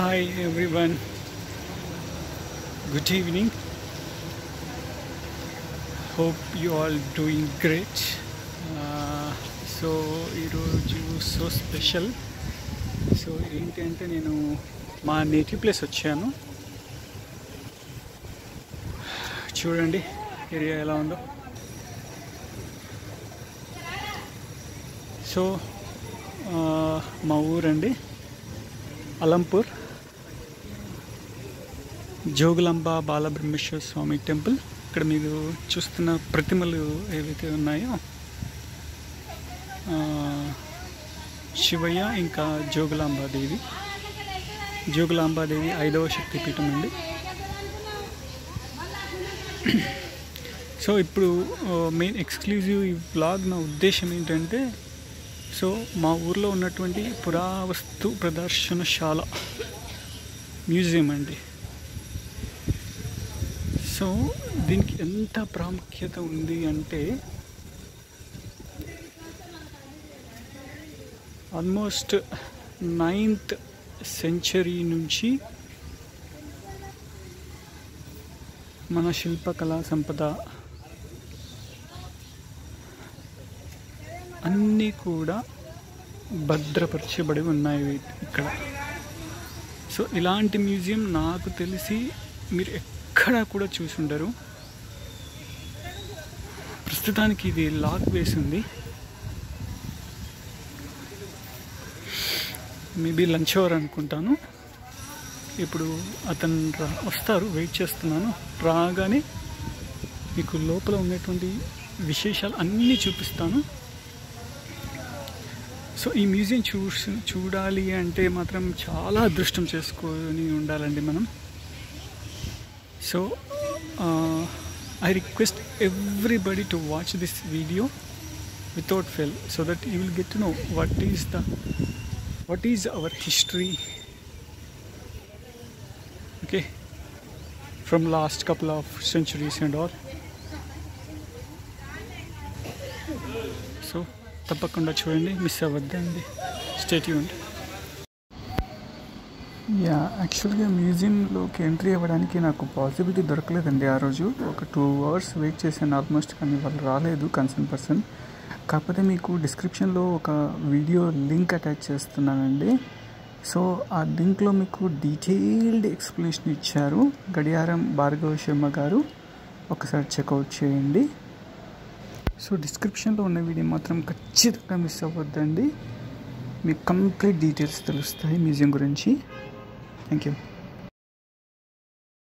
Hi everyone, good evening. Hope you all doing great. So ఈరోజు so special. So ఏంటంటే నేను మా native place వచ్చాను. చూడండి ఏరియా ఎలా ఉందో. సో మా ఊరండి అలంపూర్, జోగులాంబ బాలబ్రహ్మేశ్వర స్వామి టెంపుల్. ఇక్కడ మీరు చూస్తున్న ప్రతిమలు ఏవైతే ఉన్నాయో శివయ్య ఇంకా జోగులాంబాదేవి 5వ శక్తిపీఠం అండి. సో ఇప్పుడు మెయిన్ ఎక్స్క్లూజివ్ ఈ వ్లాగ్ నా ఉద్దేశం ఏంటంటే, సో మా ఊర్లో ఉన్నటువంటి పురావస్తు ప్రదర్శనశాల మ్యూజియం అండి. సో దీనికి ఎంత ప్రాముఖ్యత ఉంది అంటే, ఆల్మోస్ట్ 9th సెంచరీ నుంచి మన శిల్పకళా సంపద అన్నీ కూడా భద్రపరచబడి ఉన్నాయి ఇక్కడ. సో ఇలాంటి మ్యూజియం నాకు తెలిసి మీరు ఎక్కడా కూడా చూసి ఉండరు. ప్రస్తుతానికి ఇది లాక్ వేసి ఉంది. మేబీ లంచ్ అవర్ అనుకుంటాను. ఇప్పుడు అతను వస్తారు, వెయిట్ చేస్తున్నాను. రాగానే మీకు లోపల ఉన్నటువంటి విశేషాలు అన్నీ చూపిస్తాను. సో ఈ మ్యూజియం చూడాలి అంటే మాత్రం చాలా అదృష్టం చేసుకొని ఉండాలండి మనం. So I request everybody to watch this video without fail, so that you will get to know what is our history, okay, from last couple of centuries and all. So తప్పకుండా చూడండి, మిస్ అవ్వద్దండి. Stay tuned. యాక్చువల్గా మ్యూజియంలోకి entry అవ్వడానికి నాకు possibility దొరకలేదండి. ఆ రోజు ఒక 2 hours wait చేశాను almost, కానీ వాళ్ళు రాలేదు కన్సర్న్ పర్సన్. కాకపోతే మీకు డిస్క్రిప్షన్లో ఒక వీడియో లింక్ అటాచ్ చేస్తున్నానండి. సో ఆ లింక్లో మీకు డీటెయిల్డ్ ఎక్స్ప్లెనేషన్ ఇచ్చారు గడియారం భార్గవ శర్మ గారు. ఒకసారి చెక్అవుట్ చేయండి. సో డిస్క్రిప్షన్లో ఉన్న వీడియో మాత్రం ఖచ్చితంగా మిస్ అవ్వద్దండి. మీకు కంప్లీట్ డీటెయిల్స్ తెలుస్తాయి మ్యూజియం గురించి. Thank you.